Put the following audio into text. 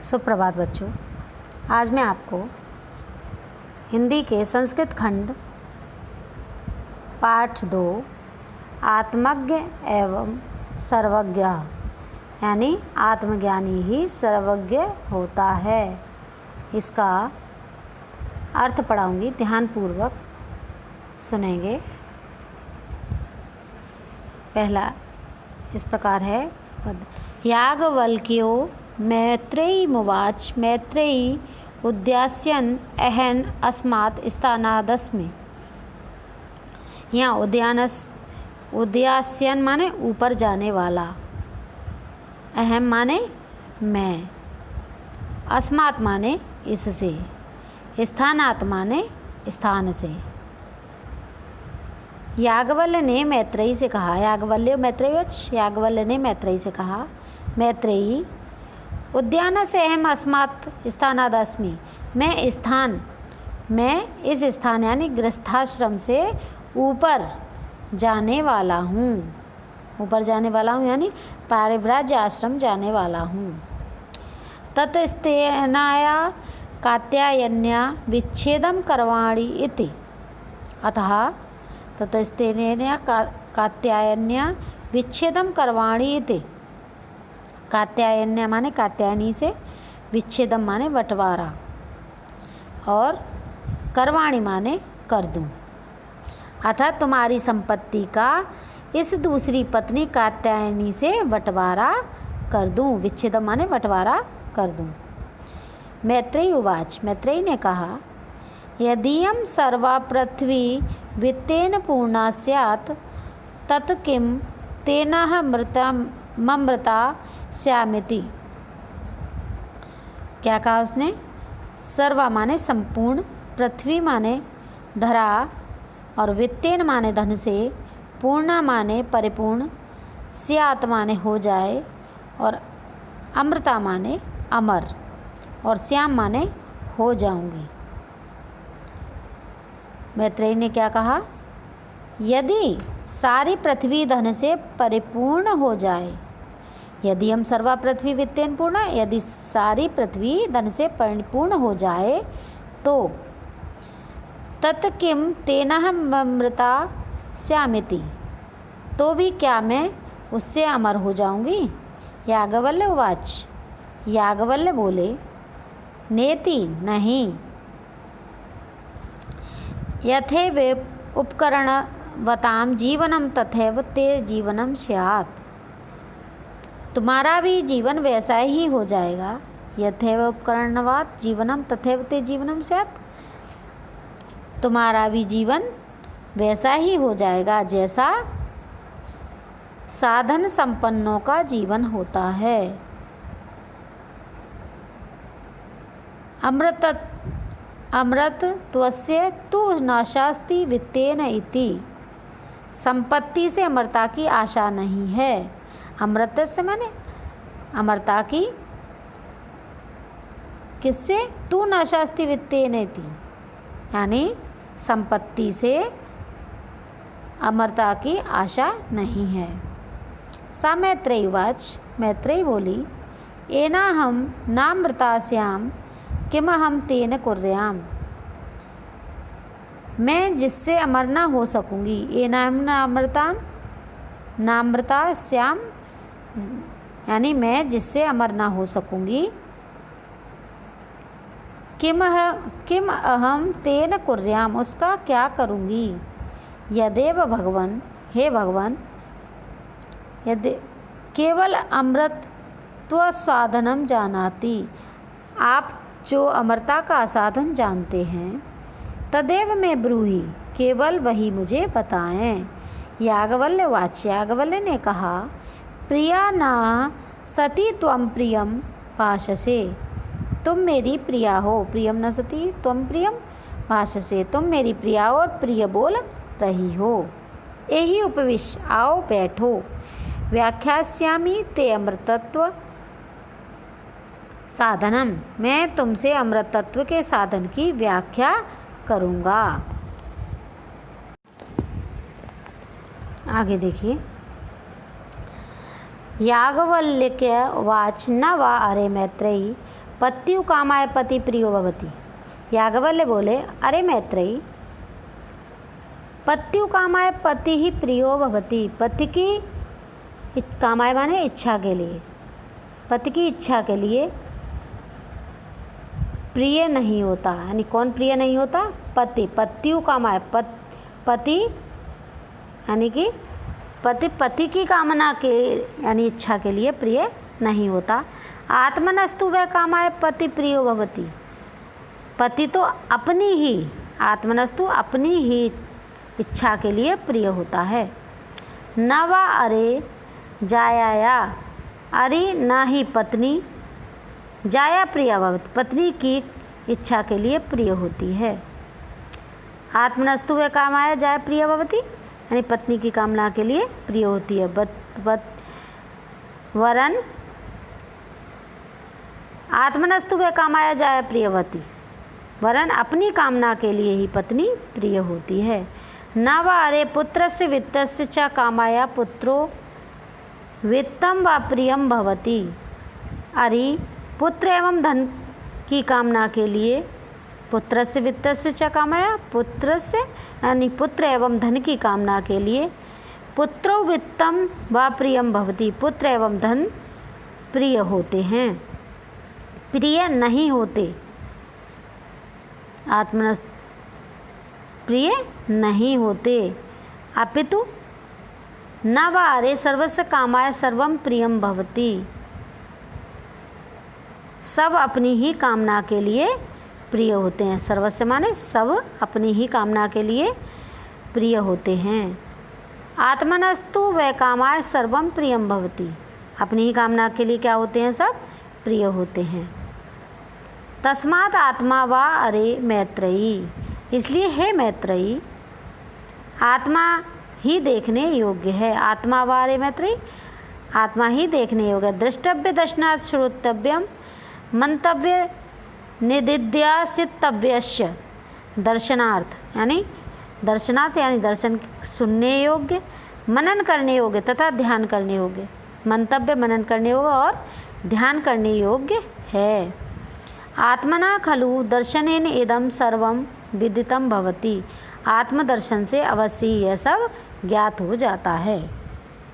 सुप्रभात बच्चों। आज मैं आपको हिंदी के संस्कृत खंड पाठ 2 आत्मज्ञ एवं सर्वज्ञ यानी आत्मज्ञानी ही सर्वज्ञ होता है, इसका अर्थ पढ़ाऊंगी। ध्यानपूर्वक सुनेंगे। पहला इस प्रकार है पद। याज्ञवल्क्यो मैत्रेयीमुवाच मैत्रेयी उद्यास्यन् अहन् अस्मात् स्थानादस्मि। यहाँ उद्यास्यन् माने ऊपर जाने वाला, अहम माने मैं, अस्मात् माने इससे, स्थानात् माने स्थान से। याज्ञवल्क्य ने मैत्रेयी से कहा, याज्ञवल्क्य याज्ञवल्क्य ने मैत्रेयी से कहा, मैत्रेयी उद्यान से अहम अस्मात् स्थानादस्मि। मैं इस स्थान यानी गृहस्थाश्रम से ऊपर जाने वाला हूँ। ऊपर जाने वाला हूँ यानी पारिव्राज्य आश्रम जाने वाला हूँ। ततस्तेनाया कात्यायन्या विच्छेदं करवाणि इति। अतः ततस्तेनेन कात्यायन्या विच्छेदं करवाणि इति। कात्यायन्या माने कात्यायनी से, विच्छेदम माने बंटवारा, और करवाणी माने कर दूं। अतः तुम्हारी संपत्ति का इस दूसरी पत्नी कात्यायनी से बंटवारा कर दूं। विच्छेदम माने बंटवारा कर दूं। मैत्रेयी उवाच, मैत्रेयी ने कहा, यदीयं सर्वा पृथ्वी वित्तेन पूर्णा स्यात् तत् किं तेनः ममृता स्यामिति। क्या कहा उसने? सर्वा माने संपूर्ण, पृथ्वी माने धरा, और वित्तेन माने धन से, पूर्णा माने परिपूर्ण, स्यात् माने हो जाए, और अमृता माने अमर, और श्याम माने हो जाऊंगी। मैत्रेयी ने क्या कहा? यदि सारी पृथ्वी धन से परिपूर्ण हो जाए, यदि हम सर्वा पृथ्वी वित्तेन पूर्ण, यदि सारी पृथ्वी धन से परिपूर्ण हो जाए तो तत् किम तेनः अमृता स्यामिति, तो भी क्या मैं उससे अमर हो जाऊंगी? याज्ञवल्क्य उवाच, याज्ञवल्क्य बोले, नेति नहीं, यथैव उपकरणवतां जीवनं तथैव ते जीवनं स्यात्। तुम्हारा भी जीवन वैसा ही हो जाएगा। यथैव उपकरणवत् जीवनम तथैव ते जीवनम स्यात्। तुम्हारा भी जीवन वैसा ही हो जाएगा जैसा साधन संपन्नों का जीवन होता है। अमृतत्वस्य तु नाशास्ति वित्तेन इति। संपत्ति से अमरता की आशा नहीं है। अमृतस्य माने अमरता की, किससे? तू नाशास्ति वित्तेन इति, यानी संपत्ति से अमरता की आशा नहीं है। सा मैत्रेयी उवाच, मैत्रेयी बोली, एनाहं नामृतास्यां किमहं तेन कुर्याम्। मैं जिससे अमर न हो सकूंगी, एनाहं नामृतास्यां यानी मैं जिससे अमर ना हो सकूंगी, किम अहम तेन कुर्याम, उसका क्या करूंगी? यदेव भगवन, हे भगवान, यदि केवल अमृतत्व साधनम जानाति, आप जो अमरता का साधन जानते हैं, तदेव मैं ब्रूहि, केवल वही मुझे बताएं। याज्ञवल्क्य वाच, याज्ञवल्क्य ने कहा, प्रिया ना सती त्वं प्रियम भाषसे। तुम मेरी प्रिया हो। प्रियम न सती त्वं प्रियम भाषसे। तुम मेरी प्रिया और प्रिय बोल रही हो। यही उपविश, आओ बैठो। व्याख्यास्यामि ते अमृतत्व साधनम, मैं तुमसे अमृतत्व के साधन की व्याख्या करूँगा। आगे देखिए। याज्ञवल्क्य उवाच, न वा अरे मैत्रेयी पत्यु कामाय पति प्रियो भवति। याज्ञवल्क्य बोले, अरे मैत्रेयी, पत्यु कामाय पति ही प्रियो भवति। पति की कामाय माने इच्छा के लिए, पति की इच्छा के लिए प्रिय नहीं होता। यानी कौन प्रिय नहीं होता? पति। पत्यु कामाय पति यानी कि पति की कामना के यानी इच्छा के लिए प्रिय नहीं होता। आत्मनस्तु वह कामाय पति प्रियो भवति। पति तो अपनी ही, आत्मनस्तु अपनी ही इच्छा के लिए प्रिय होता है। न वा अरे जाया, अरे न ही पत्नी जाया प्रिया भवति, पत्नी की इच्छा के लिए प्रिय होती है। आत्मनस्तु वह कामाय जाया प्रिय भवति, यानी पत्नी की कामना के लिए प्रिय होती है। वरन आत्मनस्तु वह कामाय जाया प्रियवती, वरन अपनी कामना के लिए ही पत्नी प्रिय होती है। न वा अरे पुत्रस्य वित्तस्य च कामाया पुत्रो वित्तम व प्रियम भवति। अरे पुत्र एवं धन की कामना के लिए, पुत्रस्य वित्तस्य च कामाया, पुत्र से यानी पुत्र एवं धन की कामना के लिए, पुत्रो वित्तम व प्रियम भवति, पुत्र एवं धन प्रिय होते हैं, प्रिय नहीं होते। आत्मनस्त प्रिय नहीं होते। अपितु न वा अरे सर्वस्य कामाय सर्वम प्रियम भवति, सब अपनी ही कामना के लिए प्रिय होते हैं। सर्वस्य माने सब अपनी ही कामना के लिए प्रिय होते हैं। आत्मनस्तु वह कामाय सर्वम प्रियम भवति, अपनी ही कामना के लिए क्या होते हैं? सब प्रिय होते हैं। तस्मात् आत्मा वा अरे मैत्रेयी, इसलिए हे मैत्रेयी, आत्मा ही देखने योग्य है। आत्मा वा अरे मैत्रेयी, आत्मा ही देखने योग्य। द्रष्टव्य दर्शनात् श्रोतव्यम मंतव्य निदिध्यासितव्यस्य, दर्शनार्थ यानी दर्शनार्थ यानी दर्शन सुनने योग्य, मनन करने योग्य तथा ध्यान करने योग्य। मंतव्य मनन करने योग्य और ध्यान करने योग्य है। आत्मना खलु दर्शनेन इदं सर्वं विदितं भवति, आत्मदर्शन से अवश्य यह सब ज्ञात हो जाता है।